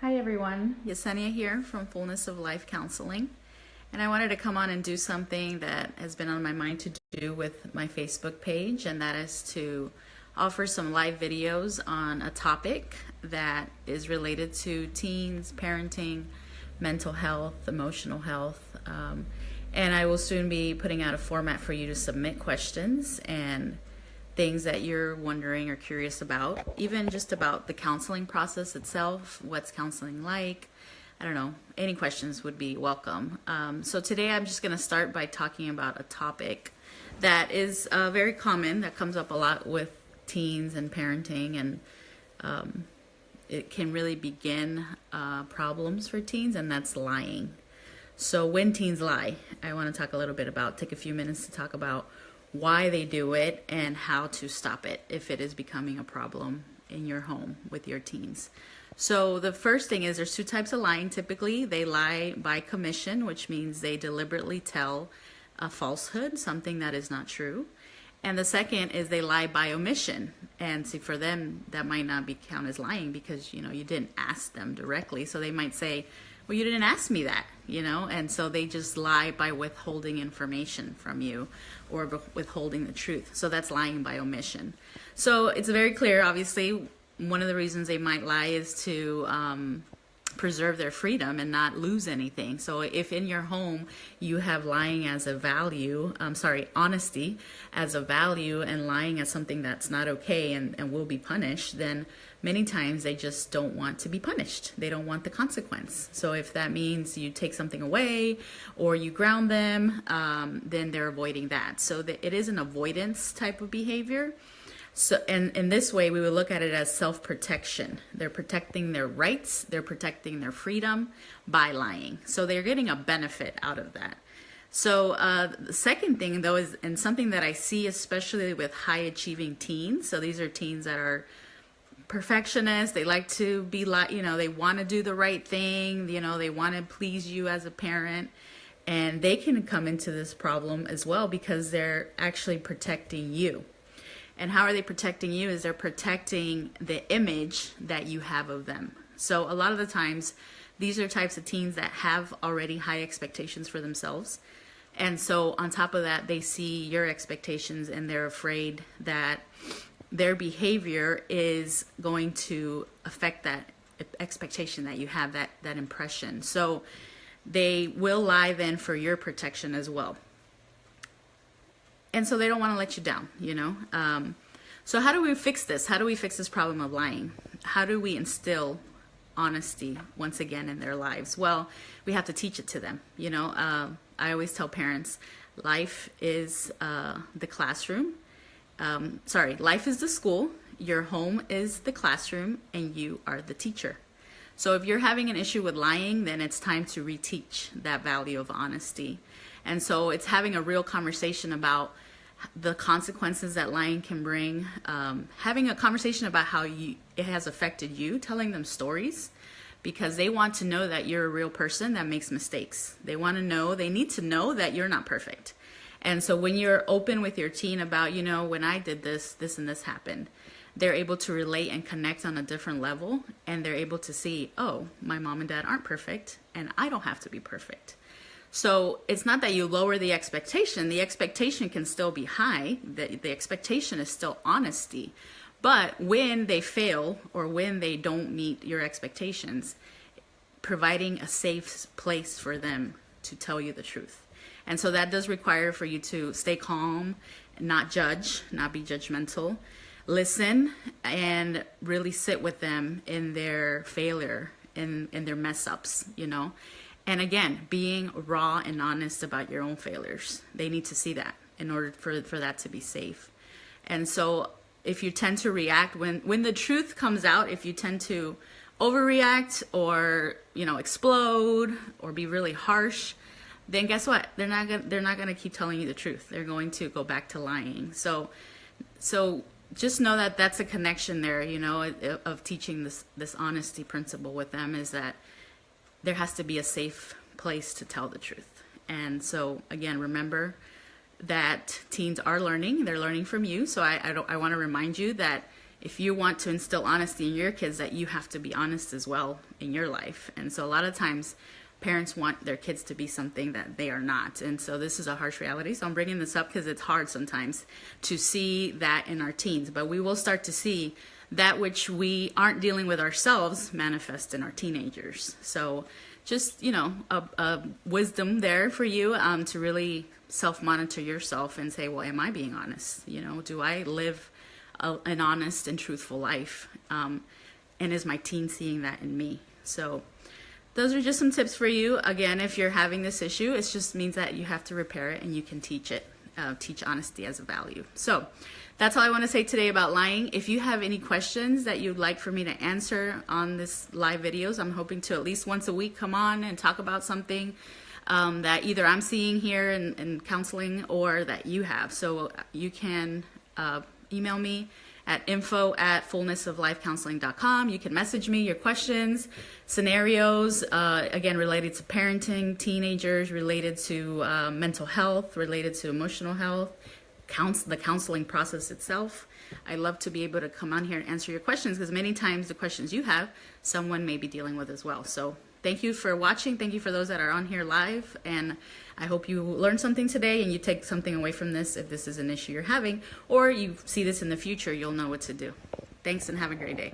Hi everyone, Yesenia here from Fullness of Life Counseling, and I wanted to come on and do something that has been on my mind to do with my Facebook page, and that is to offer some live videos on a topic that is related to teens, parenting, mental health, emotional health, and I will soon be putting out a format for you to submit questions and things that you're wondering or curious about, even just about the counseling process itself. What's counseling like? I don't know. Any questions would be welcome. So today I'm just going to start by talking about a topic that is very common, that comes up a lot with teens and parenting, and it can really begin problems for teens, and that's lying. So when teens lie, I want to talk a little bit about, take a few minutes to talk about why they do it and how to stop it if it is becoming a problem in your home with your teens. So the first thing is there's two types of lying. Typically, they lie by commission, which means they deliberately tell a falsehood, something that is not true. And the second is they lie by omission. And see, for them, that might not be counted as lying because, you didn't ask them directly. So they might say, well, you didn't ask me that, and so they just lie by withholding information from you or withholding the truth. So that's lying by omission. So it's very clear, obviously, one of the reasons they might lie is to preserve their freedom and not lose anything. So if in your home you have lying as a value, honesty as a value and lying as something that's not okay and will be punished, then many times they just don't want to be punished. They don't want the consequence. So if that means you take something away or you ground them, then they're avoiding that. So it is an avoidance type of behavior. So, and in this way, we would look at it as self-protection. They're protecting their rights, they're protecting their freedom by lying. So they're getting a benefit out of that. So the second thing, though, is, and something that I see especially with high-achieving teens. So these are teens that are perfectionists. They like to be like, they want to do the right thing. They want to please you as a parent. And they can come into this problem as well because they're actually protecting you. And how are they protecting you? Is they're protecting the image that you have of them. So a lot of the times, these are types of teens that have already high expectations for themselves. And so on top of that, they see your expectations and they're afraid that their behavior is going to affect that expectation that you have, that impression. So they will lie then for your protection as well. And so they don't want to let you down, So how do we fix this? How do we fix this problem of lying? How do we instill honesty once again in their lives? Well, we have to teach it to them. I always tell parents, life is the classroom. Life is the school. Your home is the classroom, and you are the teacher. So if you're having an issue with lying, then it's time to reteach that value of honesty. And so it's having a real conversation about the consequences that lying can bring, having a conversation about how it has affected you, telling them stories, because they want to know that you're a real person that makes mistakes. They need to know that you're not perfect. And so when you're open with your teen about, when I did this and this happened, they're able to relate and connect on a different level, and they're able to see, oh, my mom and dad aren't perfect, and I don't have to be perfect. So it's not that you lower the expectation. The expectation can still be high. The expectation is still honesty. But when they fail or when they don't meet your expectations, providing a safe place for them to tell you the truth. And so that does require for you to stay calm, not judge, not be judgmental, listen, and really sit with them in their failure, in their mess ups, And again, being raw and honest about your own failures. They need to see that in order for that to be safe. And so if you tend to react, when the truth comes out, if you tend to overreact or, explode or be really harsh, then guess what? They're not going to keep telling you the truth. They're going to go back to lying. So just know that that's a connection there, of teaching this honesty principle with them, is that there has to be a safe place to tell the truth. And so again, remember that teens are learning. They're learning from you. So I want to remind you that if you want to instill honesty in your kids, that you have to be honest as well in your life. And so a lot of times parents want their kids to be something that they are not. And so this is a harsh reality. So I'm bringing this up because it's hard sometimes to see that in our teens. But we will start to see that which we aren't dealing with ourselves manifest in our teenagers. So just, a wisdom there for you to really self-monitor yourself and say, well, am I being honest? Do I live an honest and truthful life? And is my teen seeing that in me? So those are just some tips for you. Again, if you're having this issue, it just means that you have to repair it and you can teach it, teach honesty as a value. So that's all I want to say today about lying. If you have any questions that you'd like for me to answer on this live videos, I'm hoping to at least once a week come on and talk about something that either I'm seeing here in counseling or that you have. So you can email me at info@fullnessoflifecounseling.com. You can message me your questions, scenarios, again, related to parenting, teenagers, related to mental health, related to emotional health, the counseling process itself. I love to be able to come on here and answer your questions, because many times the questions you have, someone may be dealing with as well. So thank you for watching. Thank you for those that are on here live. And I hope you learned something today and you take something away from this if this is an issue you're having, or you see this in the future, you'll know what to do. Thanks and have a great day.